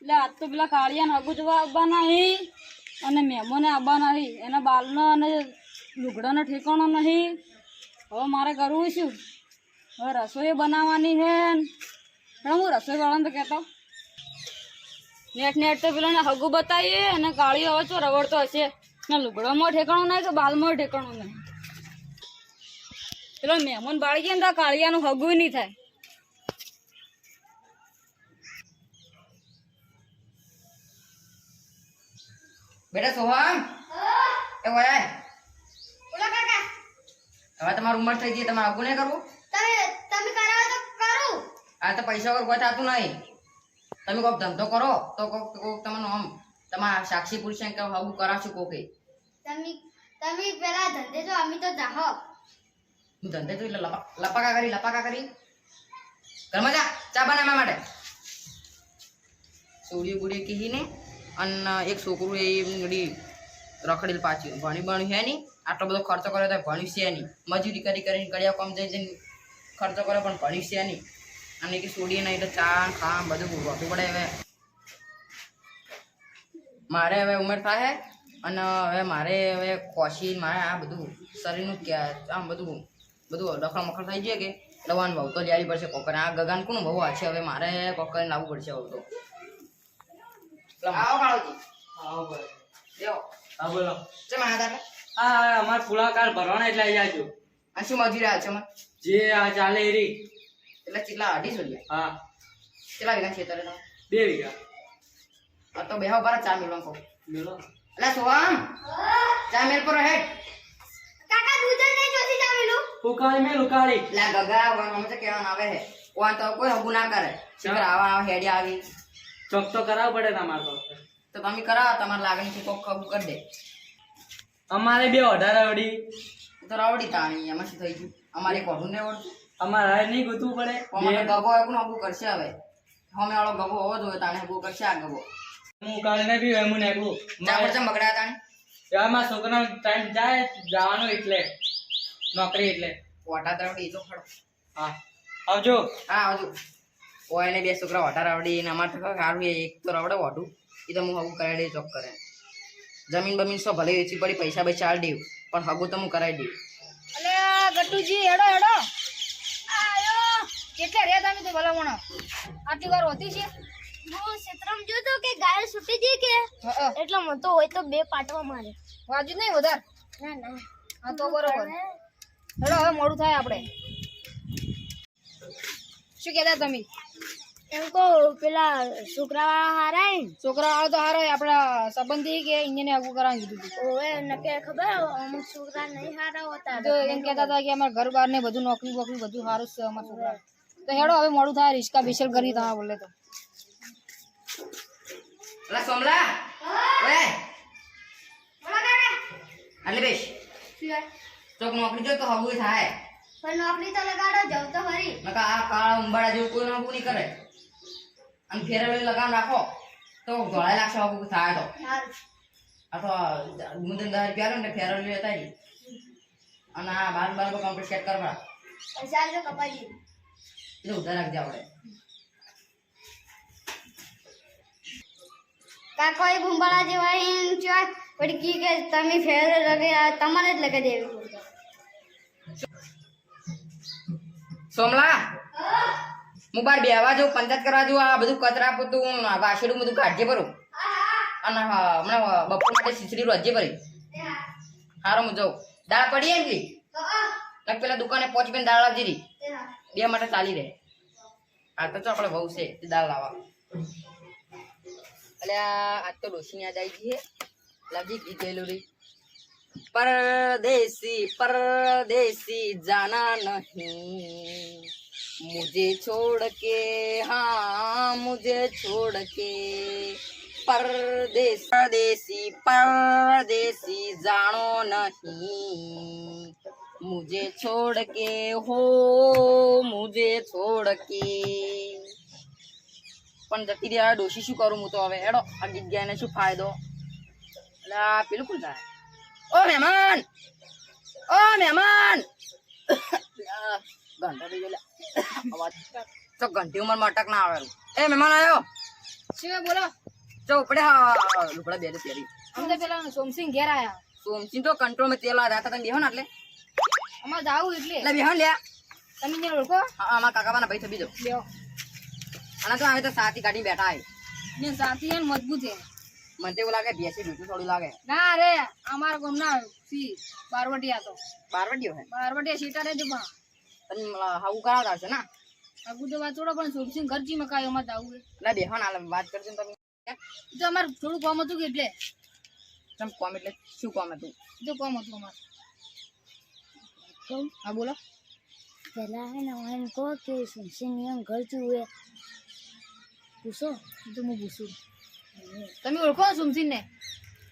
એટલે આજ તો પેલા કાળિયાને હગુ જવા આવવાના હી અને મહેમાને આવવાના હી. એના બાલનો અને લુગડાનો ઠેકાણો નહીં. હવે મારે કરવું શું? હવે રસોઈ બનાવવાની છે. હું રસોઈ વાળાને તો કહેતો નેટ તો પેલા હગુ બતાવીએ અને કાળીઓ હવે ચો રવડતો હશે ને લુગડામાં ઠેકાણું નહીં તો બાલમાં ઠેકાણું નહીં. પેલો મહેમાન બાળી ગયા ને તો કાળિયાનું હગું નહીં થાય. બેટા સોહમ એ ઓય બોલો કાકા. હવે તમારી ઉંમર થઈ ગઈ, તમારે આગું નહીં કરવું? તમે કરાવો તો કરું. આ તો પૈસા વગર કોઈ થતું નહીં. તમે કોઈક ધંધો કરો તો કોઈક તમને આમ તમારા સાક્ષી પુરુષ કે હગું કરાવશું કોકે. તમે પેલા ધંધે જો અમે તો જાહો. હું ધંધે તો એટલે લપાકા કરી ઘરમાં જા ચા બનાવવા માટે. સોડિયું ગુડિયું કહીને અને એક છોકરું એ ઘડી રખડેલ પાછું ભણી ભણ્યું હે નહીં. આટલો બધો ખર્ચો કર્યો તો ભણ્યું છે નહીં. મજૂરી કરીને કડિયા કામ જઈને ખર્ચો કર્યો પણ ભણ્યું છે નહીં. અને કે સોડીએ નહીં એટલે ચા ખા બધું રોટું પડે. હવે મારે હવે ઉંમર થાય અને હવે મારે હવે ખોસી મારે આ બધું શરીરનું આમ બધું ડખણ મખણ થઈ જાય કે દવાનું ભાવ તો લેવી પડશે કોકર. આ ગગાન કોનું ભાવ આ છે? હવે મારે કોકર લાવવું પડશે ભાવ તો. આવો કાળોજી. આવો બોલો. દેવો હા બોલો. ચમ આયા તા? આ અમાર ફુલાકાર ભરવાના એટલે આવી જાજો. આ શું મજૂરી આવે છે મને? જે આ ચાલે એ રી. એટલે કેટલા 250 રૂપિયા? હા કેટલા વીઘા ખેતર છે? 2 વીઘા. આ તો બેહો બાર ચા મેળવા કહું. મેલો. એટલે સોહમ ચા મેળ પર હેડ. કાકા દૂધ જ નહીં જોતી જામેલું. ઉકાળી મેલ ઉકાળી. એટલે ગગા વન છે કેવાનું આવે હે. કોણ તો કોઈ હગું ના કરે. શીખર આવા હેડી આવી ચોક તો કરાવવું પડે તમારે તો તો. તમે કરાવો. તમારે લાગણી છે કોક હગું કરી દે અમારે 2 18 વડી. તો રાવડી તાણી એમાં શું થઈ ગયું? અમારે કોઢું ને વળતું અમારે હારે નહીં ગોતવું પડે. અમારે ગગો એવું હગું કરશે. હવે હમે વાળો ગગો હોવો જોઈએ તાણે હગું કરશે. આ ગગો હું ઉકાળી ને બી હું નીકળું. ચા પર ચમ બગડ્યા તાણે? એમાં છોકરાનો ટાઈમ જાય જવાનું એટલે નોકરી એટલે. ઓટા તરવડી તો ખડો. હા આવજો. હા આવજો. ઓય ને 2 છોકરા ઓટા રાવડી ને અમારે તો સારું એક તો રવડે ઓઢું. એ તો હું હગું કરાવી દે ચોક કરે. જમીન બમીન સો ભલે વેચી પડી પૈસા ભાઈ ચાલ દેવું પણ હગું તો હું કરાવી દઉં. અલે ગટુજી હેડો આયો કેટલે રહ્યા તમે તો ભલામણો આટલી વાર હોતી છે. હું ક્ષેત્રમાં જોતો કે ગાય છૂટી ગઈ કે એટલે મને તો હોય તો 2 પાટવા મારે. વાજુ નહીં વધારે. ના હા તો બરોબર. હેડો હવે મોડું થાય આપણે. શું કહેતા તમે? એમ કહો પેલા છોકરા હારા ને છોકરા વાળો તો હારો આપડા સંબંધી કે અહીંયા આગું કરાવી દીધું હતું. ઓવે નકે ખબર અમુક છોકરા નહીં હારા હોતા. તો એમ કહેતા હતા કે અમારા ઘર બાર ને બધું નોકરી બોકરી બધું સારું છે અમારા છોકરા. તો હેડો હવે મોડું થાય. રિસ્કા બિશલ કરી તમારે બોલે તો અલા સોમલા ઓય બોલો કાકા. આલે બેસ. ચોક નોકરી જો તો હગું થાય. પણ નોકરી તો લગાડો જાવ તો હરી. નકા આ કાળા ઉંબાડા જેવું કોઈ હગું નહીં કરે. અને ફેરવેલ લગામ રાખો તો ધોળાય લાગશે હગું થાય તો. આ તો મુદન 10 રૂપિયા ને ફેરવેલ લેતા જ. અને આ બાર કમ્પ્લીટ સેટ કરવા પૈસા જો કપાઈ એટલે ઉધાર રાખજે આપણે. કાકો એ ભૂંબાળા જેવા એમ ચોય પડી કી કે તમે ફેર લગે તમારે જ લગે દેવી. સોમલા હું બાર બેવા જાઉં પંચાયત કરવા જાઉં. આ બધું કચરા પોતું વાસેડું બધું કાઢજે ભરું. અને હમણાં બપોર માટે ખીચડી રોજે ભરી. હારો હું જાઉં. દાળ પડી એમ કે પેલા દુકાને પહોંચી બેન દાળ લાવજી રહી 2 માટે ચાલી રહે. આ તો આપણે બહુ છે દાળ લાવવા. એટલે આજ તો ડોશી યાદ આવી ગઈ છે. લાવજી ગીત ગયેલું રહી. परदेसी जाना नहीं मुझे छोड़ के, हाँ मुझे छोड़ के. परदेसी जानो नहीं मुझे छोड़ के, हो मुझे छोड़ के. પણ જતી રહ્યા ડોશી શું કરું હું તો હવે. હેડો આ ગીત ગાયને શું ફાયદો? એટલે આ પેલું કોણ થાય? ઓ મહેમાન, ઓ મહેમાન. ઘંટા થઈ ગયેલા અવાજ તો ઘંટી ઉંમર માં અટક ના આવે. એ મહેમાન આવ્યો. શું બોલો તો ઉપડે હા લુગડા બે પહેરી અમે તો પેલા સોમસિંહ ઘેર આયા સોમચી તો કંટ્રોલ માં તેલ હતા તમે બેહો ને એટલે અમારે જાવું એટલે બેહો લ્યા તમે ને ઓળખો હા અમારા કાકાના ભાઈ થબી જાવ લ્યો અને તો હવે તો સાથી કાઢી બેઠા હે ને સાથી એન મજબૂત છે મને તો એવું લાગે બેસી ડૂટું થોડું લાગે ના રે અમારા ગામના સી બારવટિયા તો બારવટીયો હે બારવટિયા સીટા રે જબા તમે હાવું કરાવતા હશે ને આગુ તો વાત થોડો પણ સોમસિંહ ઘરજી મકાઈ અમારે જાવું એટલે બેહો ને હાલ વાત કરજો ને તમે તો અમારે થોડું કામ હતું કે એટલે તમે કોમ એટલે શું કોમ હતું જો કામ હતું અમારે હા બોલો પેલા હે ને એમ કહો કે સોમસિંહ એમ ઘર ચૂએ પૂછો તો હું પૂછું તમે ઓળખો સોમસિંહ ને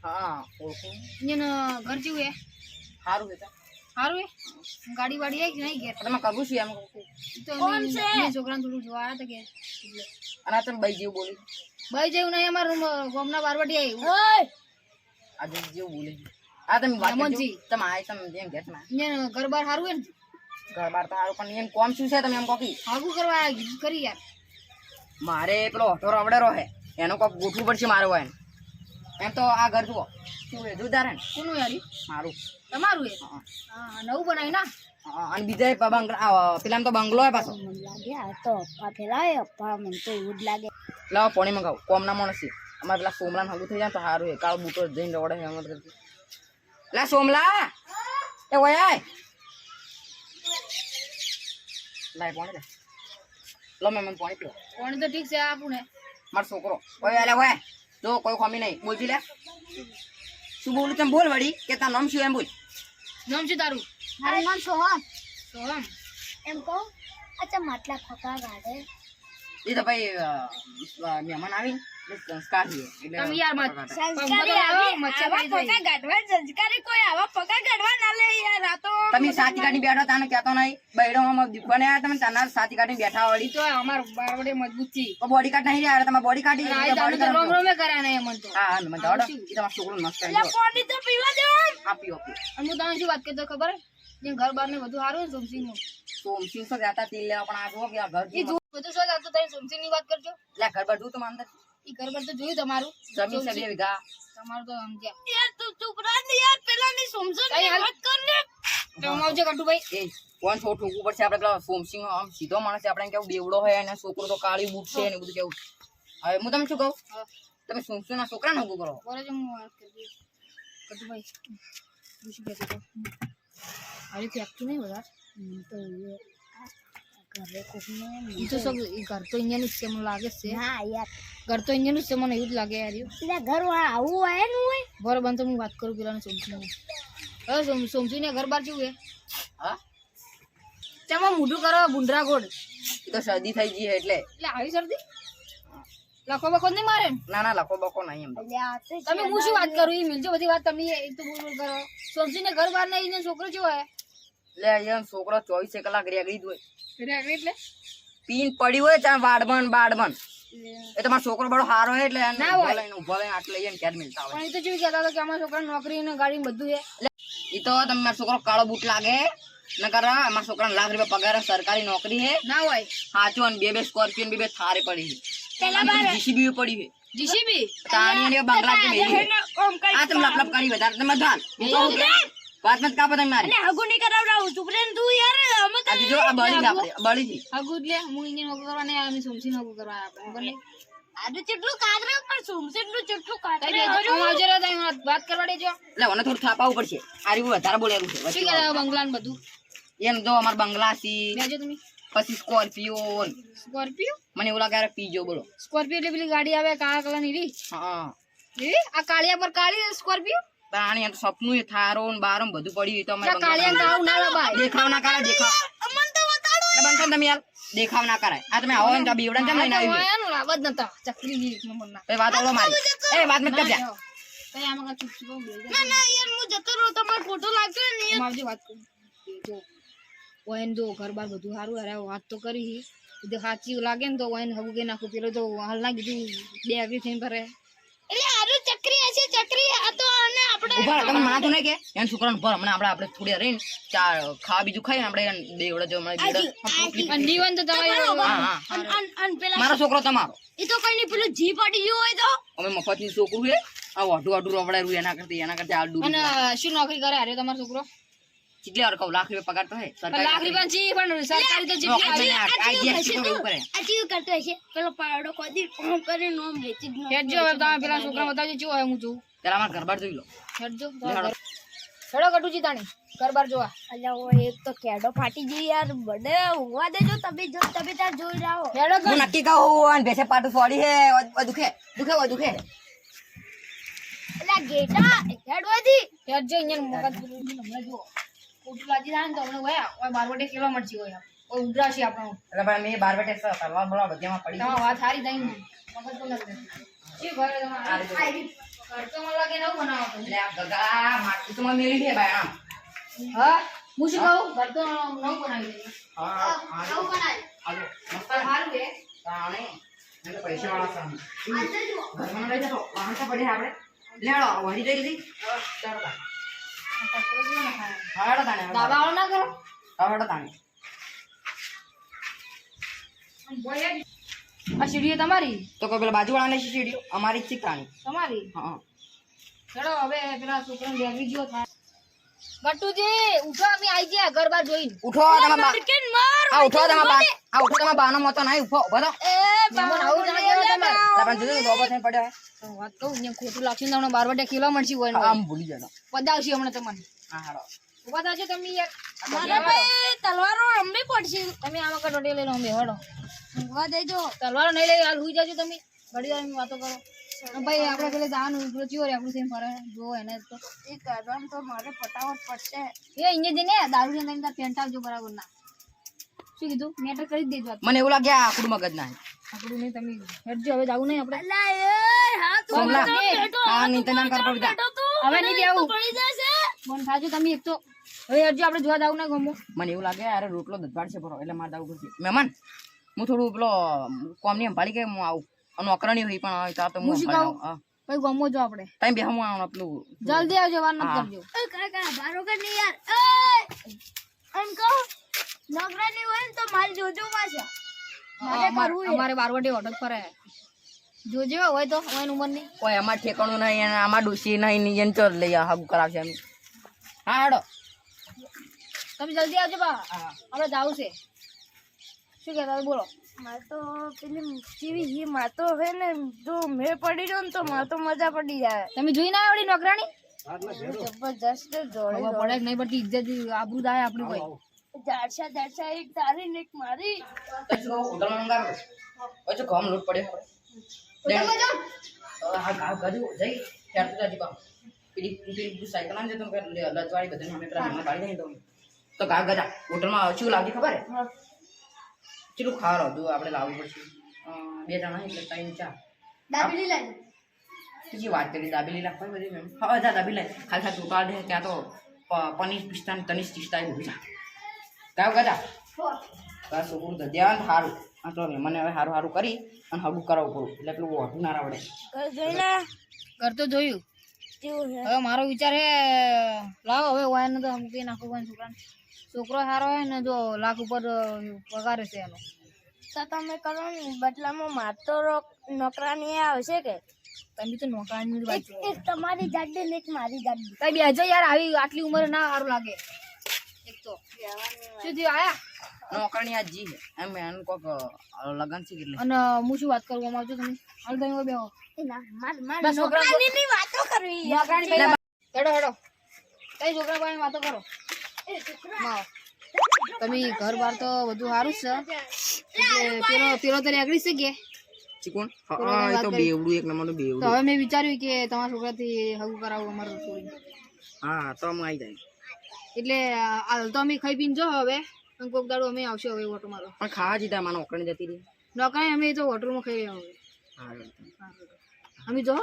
હા ઓળખું એને ઘર જેવું એ સારું છે સારું એ ગાડી વાડી આવી કે નહીં ઘેર તમે કરવું છું એમ કહું છું. તો અમે છોકરાને થોડું જોવા આવ્યા હતા કે અને આ તમે ભાઈ જેવું બોલી ભાઈ જેવું નહીં અમારું ગામના બારવટી આવ્યું આજે જેવું બોલી આ તમે વાત કરજો હેમંતજી. તમે આ તમે જેમ ઘેર ના એને ઘર બાર સારું હોય ને ઘર બાર તો સારું પણ એમ કોમ શું છે તમે એમ કોકી આગું કરવા આવ્યા કરી યાર મારે પેલો ઓટો રવડેરો હે એનો કોક ગોઠવું પડશે મારે હોય ને. એમ તો આ ઘર જુઓ શું હે જોરદાર હે ને કોનું યાર ઈ? મારું તમારું એ હા. હા નવું બનાવી ના અને બીજા પેલા તો બંગલો હે પાછો મને લાગે આ તો અપ્પા ફેલાય અપ્પા મને તો એવું જ લાગે લાવો પાણી મંગાવો કોમ ના માણસ છે અમારે પેલા સોમલા હગું થઈ જાય તો સારું હે કાળ બૂટો જઈને રવડે હે એમ કરતી લા સોમલા એ ઓય આય લાય પાણી લે લો મેં મને પાણી પીવો કોણ તો ઠીક છે આપું ને મારો છોકરો ઓય અલે ઓય જો કોઈ ખમી નહીં બોલજી લે શું બોલું તમે બોલ વળી કે તાર નામ શું એમ બોલ નામ શું તારું મારું નામ સોહમ સોહમ એમ કહું અચ્છા માટલા ખોટા ગાડે એ તો ભાઈ મહેમાન આવી સંસ્કાર છે એટલે તમે યાર મત સંસ્કારી સંસ્કારી કોઈ આવા પગા ગાડવા ના લે યાર આ તો તમે સાથી કાઢી બેઠો તાને કહેતો નહીં બૈડોમાં દુકાને આવ્યા તમે તાના સાથી કાઢી બેઠા વળી તો અમાર બારવટી મજબૂત છે તો બોડી કાર્ડ નહીં રહ્યા તમે બોડી કાઢી આ જાણે તો રોમ રોમે કર્યા નહીં મન તો હા મને દોડો એ તમારા છોકરો મસ્ત કરી દો પાણી તો પીવા દો આપી આપી અને હું તમને શું વાત કરતો ખબર જે ઘર બાર ને બધું સારું ને સોમસિંહ નું સોમસિંહ સો જતા તેલ લેવા પણ આ જુઓ કે આ ઘર એ જો બધું શું જાતું તમે સોમસિંહ ની વાત કરજો એટલે ઘર બધું તો અંદર એ ઘર બાર તો જોયું તમારું જમીન છે 2 વીઘા તમારું તો સમજ્યા યાર તું ચૂપ રાખ ને યાર પેલા ની સમજો કઈ હાલ વાત કર ને તો આવજો કટુભાઈ એ કોણ છો ઠોકવું પડશે આપણે પેલા સોમસિંહ આમ સીધો માણસ છે આપણે કેવું બેવડો હોય અને છોકરો તો કાળી બૂટ છે ને બધું કેવું હવે હું તમને શું કહું હા. તમે સોમસિંહ ના છોકરાને શું કરો બોલે છે હું વાત કરી કટુભાઈ હું શું કહેતો હતો અરે ફેંકતું નહીં બધા તો એ ઘરે કોકને એ તો સબ એ ઘર તો અહીંયા નું જ છે મને લાગે છે હા યાર ઘર તો અહીંયા નું જ છે મને એવું જ લાગે યાર પેલા ઘર વાળા આવું હોય ને હોય બરોબર તો હું વાત કરું પેલા સોમસિંહ હવે સોમસિંહ ને ઘર બાર કેવું હે હા તેમાં મોઢું કરો બુંડરા ગોળ એ તો શરદી થઈ ગઈ છે એટલે એટલે આવી શરદી લખો બખો નહીં મારે ને? ના ના લખો બખો નહીં એમ તો. એટલે આ તો તમે હું શું વાત કરું એ મિલજો બધી વાત તમે એ તો બોલ બોલ કરો સોમસિંહ ને ઘર બાર નહીં ને છોકરો કેવો હે એટલે એમ છોકરો 24 કલાક રેગડી જ હોય એટલે પીન પડી હોય ચાલ વાડબન બાડબન એ તમારો છોકરો બડો સારો હોય એટલે એને ના હોય. ઉભો લઈને આટલે એને ક્યારે મિલતા હોય પણ એ તો કેવું કહેતા હતા કે અમારા છોકરા નોકરી ને ગાડી ને બધું છે એ તો તમે મારો છોકરો કાળો બૂટ લાગે નકર મારા છોકરાને લાખ રૂપિયા પગાર હે, સરકારી નોકરી હે ના હોય સાચો અને 2 સ્કોર્પિયો ને 2 થારે પડી છે જીસીબી પડી છે જીસીબી તાણી અને બંગલા કે બેહી છે. આ તમે લપ કરી વધારે તમે ધાન વાત મત કાપો તમે મારી હગુ નહીં કરાવડાવું ચૂપ રે ને તું યાર અમે આ જો આ બળી છે આપણે બળી છે આગુ એટલે હું અહીંયા નોકરી કરવા નહીં આવ્યા સોમસિંહ નોકરી કરવા આવ્યા બોલે આજે કેટલું કાગરે પણ સોમસેટ નું કેટલું કઈ કાગરે દેજો હું આવજો રે તમે વાત કરવા દેજો એટલે મને થોડું થાપાવું પડશે આ રીવું વધારે બોલેલું છે શું વચ્ચે કહેતા બંગલા ને બધું એમ જો અમાર બંગલા સી બેજો તમે પછી સ્કોર્પિયો સ્કોર્પિયો મને એવું લાગે યાર પીજો બોલો સ્કોર્પિયો એટલે પેલી ગાડી આવે કાળા કલર ની રી હા એવી આ કાળિયા પર કાળી સ્કોર્પિયો તાણી આ તો સપનું એ થારો ને બારો ને બધું પડ્યું એ તો અમે કાળિયા કાળું ના લબાય દેખાવ ના કરાય દેખાવ અમન તો બતાડો એટલે બંધ કર તમે યાર દેખાવ ના કરાય આ તમે આવો ને તો બીવડા કેમ લઈને આવી આનું લાવત નતા ચકરી ની એક નંબર ના એ વાત ઓળો મારી એ વાત મત કરજા કઈ આમાં ચૂપ ચૂપ બેજો ના ના યાર હું જતો રહું તમારો ફોટો લાગતો ને હું આવજો વાત કરું જો ઓયન જો ઘર બાર બધું સારું અરે વાત તો કરી એ સાચી લાગે ને તો ઓયન હગું કે નાખું પેલો તો હાલ ના કીધું 2 આગળ થઈને ભરે એટલે આરું ચક્રી હશે ચક્રી આ તો અને આપણે ઉભા તમે માના તો નહીં કે એને છોકરાને ભર હમણાં આપણે થોડી રહીને ચા ખાવા બીજું ખાઈને આપણે બેવડે જો અને જીવન તો તમારે મારો છોકરો તમારો એ તો કઈ નહીં પેલું જી પડી ગયું હોય તો અમે મફતની છોકરું છે આ વાઢું રવડાયું એના કરતા આડું અને શું નોકરી કરે અરે તમારો છોકરો કેટલી વાર કહું $1,00,000 પગાર તો હે લાખ રૂપિયા જી પણ સરકારી તો જેટલી કરે આ ચીવ કરતો હશે પેલો પાવડો કોદી ફોન કરી નોમ વેચી જ હેડજો હવે તમે પેલા છોકરા બતાવજો શું હોય હું જોઉં પેલા મારા ઘર બાર જોઈ લો હેડજો હેડો કટુજી તાણી ઘર બાર જોવા અલ્યા ઓ એક તો કેડો ફાટી ગઈ યાર બડે ઊંઘવા દેજો તમે તાર જોઈ રાવો હેડો હું નક્કી કહું અને ભેસે પાટું ફોડી હે દુખે અલ્યા ગેટા હેડવાથી હેડજો અહીંયા મગજ હમણાં જુઓ ખોટું લાગી જાય ને તો હમણાં વયા ઓય બારવટે કેવા મળશે હોય ઓય ઉધરાશી આપણો એટલે ભાઈ મેં 12 બેટે તલવાર બોલા બધામાં પડી તમારી વાત સારી થઈ ને મગજ તો નથી જી ઘરે તમારે ઘર તો મને લાગે નવું બનાવો તો એટલે આ ગગા માટી તો મને મેલી દે ભાઈ આમ હા હું શું કહું ઘર તો નવું બનાવી દઈએ હા આવું બનાય હાલો મસ્ત સારું છે તાણે મેં તો પૈસા વાળા સામે ઘરમાં રહી જતો વાહન તો પડી આપણે લેડો વહી જઈ લીધી ચાલો હાડો તાણે દાબાવાળો ના કરો હાડો તાણે આ સીડીઓ તમારી તો કોઈ પેલા બાજુવાળાને સીડીઓ અમારી જ શીખવાની તમારી હા ચલો હવે પેલા છોકરાને બેગી ગયો થાય ગટુજી ઉઠો અમે આવી ગયા ઘર બાર જોઈને ઉઠો તમારા ઉઠો તમારા બાનો મોતો નહીં ઉભો ઉભો તો મહેમાન આવું જાણે કેવો તમારે પણ જોજો ડોબો થઈને પડ્યો હે તો વાત કહું અહીંયા ખોટું લાગશે ને તમને બારવટે કિલો મળશે હોય ને આમ ભૂલી જતો પદાવશે હમણાં તમને હા હાડો ઉભા થાજો તમે યાર મારા ભાઈ તલવારો રમવી પડશે તમે આમાં કટોટી લઈને અમે હડો ઊંઘવા દેજો તલવારો નહીં લઈ હાલ હુઈ જાજો તમે ઘડી વાર વાતો કરો અને ભાઈ આપણે પેલે જવાનું પેલો ચિયો રે આપણું થઈને ફરે જો એને તો એ કરવાનું તો મારે ફટાફટ પડશે એ અહીંયા જઈને દારૂ ને લઈને તાર પેન્ટ આવજો બરાબર ના શું કીધું મેટર કરી જ દેજો મને એવું લાગે આ આકડું મગજ ના આપણું નહીં તમે હેડજો હવે જાવું નહીં આપણે અલા એ હા તો સોમલા આ નીતે નામ કર પડતા હવે નહીં બેવું પડી જશે બંધ થાજો તમે એક તો હવે હેડજો આપણે જોવા જાવું ના ગમો મને એવું લાગે અરે રોટલો દધવાડ છે બરો એટલે મારે દાવું પડશે મહેમાન હું થોડું પેલો કોમની સંભાળી કે હું આવું અને અકરણી હોય પણ તા તો હું સંભાળી આવું ભાઈ ગમો જો આપણે ટાઈમ બે હું આવું પેલું જલ્દી આવજો વાર ન કરજો એ કાકા બારો કર નહીં યાર એ અંકો નગરાની હોય ને તો મારી જોજો પાછા અમારે બારવટી ઓટો ફરે જોજો હોય તો અમારી ઉંમર ની કોઈ અમાર ઠેકાણું નહીં અને આમાં ડોસી નહીં ની એને ચોર લઈ હાગુ કરાવશે એમ હા હાડો તમે જલ્દી આવજો બા આપણે જાવું છે શું કહેતા બોલો મારે તો પેલી કેવી હી માર તો હે ને જો મેં પડી જાઉં ને તો મારે તો મજા પડી જાય તમે જોઈ ના આવડી નોકરાણી જબરજસ્ત જોડે ખબર પડે કે નહીં પડતી ઇજ્જત આબરૂ દાય આપણી કોઈ જાડસા એક તારી ને એક મારી હોટલ મંગાવ ઓછો કામ લૂટ પડ્યો હા ગાવ ગાજુ જઈ ત્યાર તો જાજી કામ પેલી સાયકલ આને તો લજવાડી બધાને અમે પેલા મહેમાન પાડી દઈએ તો ગાવ ગાજા હોટલમાં શું લાગી ખબર હે ચીલું ખારો હતું આપણે લાવવું પડશે 2 જણા એટલે 3-4 દાબેલી લાવી બીજી વાત કરી દાબેલી લાખવા બધી મેમ હા જા દાબેલી ખાલી ખાલી ઉપાડ દે ત્યાં તો પનીર પિસ્તાન તનીસ ટીસ્તા એવું છે ગાવ ગાજા બસ ઉર તો ધ્યાન હારું આ તો મને હવે હારું હારું કરી અને હગું કરાવવું પડું એટલે પેલું ઓઢું ના રાવડે જોઈને ઘર તો જોયું કેવું છે હવે મારો વિચાર હે લાવો હવે વાયને તો મૂકી નાખું કોઈ છોકરાને છોકરો સારો હોય ને જો લાખ ઉપર પગાર છે એનો તો તમે કરો ને બદલામાં મારતો નોકરાની આવશે કે તમે તો નોકરાની વાત છો એક તમારી જાડી ને એક મારી જાડી કઈ બેજો યાર આવી આટલી ઉંમરે ના સારું લાગે એક તો શું થયું આયા નોકરની આ જી એમ એન કોક લગન છે એટલે અને હું શું વાત કરવા માંગુ છું તમે હાલ તમે બેહો માર નોકરાની વાતો કરવી નોકરાની પહેલા હેડો હેડો કઈ છોકરા પાસે વાતો કરો માઓ તમે ઘર બાર તો બધું સારું જ છે એટલે પેલો તો રેગડી છે કે ચીકોણ હા એ તો બેવડું એક નંબરનું તો બેવડું હવે મેં વિચાર્યું કે તમારા છોકરાથી હગું કરાવું અમારે છોડી હા તો અમે આવી જાય એટલે હાલ તો અમે ખાઈ પીને જો હવે અને કોક દાડો અમે આવશે હવે ઓટો મારો પણ ખાવા જીધા માનો ઓકણી જતી રહી નોકરી અમે તો હોટલમાં ખાઈ રહ્યા હવે અમે જો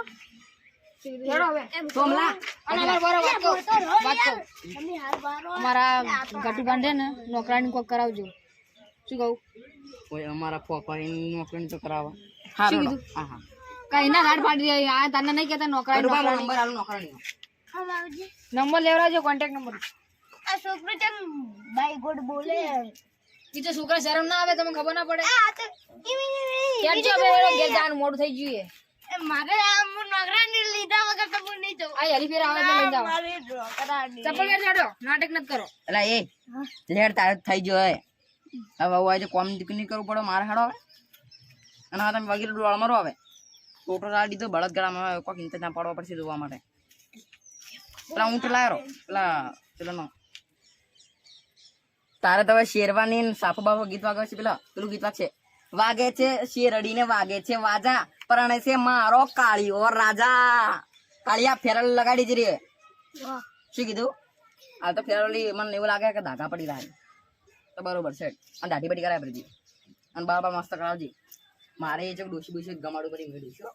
હેડો હવે સોમલા અને અમારે બરો વાત કહું તમે હાલ બારો અમારા ગટુ બાંધે ને નોકરાની કોક કરાવજો શું કહું કોઈ અમારા પપ્પાની નોકરી તો કરાવવા હા શું કીધું? હા હા કઈ ના હાડ પાડી રહી આ તને નહીં કેતા નોકરા રૂપા નંબર આલું નોકરાણીનો. આમ આવજે નંબર લેવડાવજો કોન્ટેક્ટ નંબર આ છોકરો ચમ બાઈ ગોડ બોલે ઈ તો છોકરા શરમ ના આવે તમને ખબર ના પડે આ તો કેમ છો હવે એનો ઘેર જવાનું મોડું થઈ ગયું મારે આ નોકરાની લીધા વગર તો હું નહીં જઉં આ હરી ફેર આવે એટલે લઈ જાઓ મારે નોકરાની ચપ્પલ વેર છોડો નાટક નત કરો એટલે એ લેડ તારે થઈ ગયો હે હવે હું આજે કોમ નહીં કરવું પડે મારે હાડો હવે અને હવે તમે વગેરે ડોળ મારો હવે ટોટો રાડ દીધો બળદ ગળામાં કોઈક ઇંતજામ પાડવા પડશે જોવા માટે પેલા ઊંટ લાયો પેલો તારે તો હવે શેરવાની ને સાફો બાફો ગીત વાગે છે પેલું ગીત વાગશે વાગે છે શેરડીને વાગે છે વાજા પરણે છે મારો કાળિયો રાજા કાળિયા ફેરલ લગાડી જ રે શું કીધું હાલ તો ફેરવલી મને એવું લાગે કે ધાગા પડી રહ્યા તો બરોબર છે અને દાઢી બધી કરાય બધી અને બાબા મસ્ત કરાવજી મારે એ જો ડોસી બોસી ગમાડું બધી મેળવ્યું છું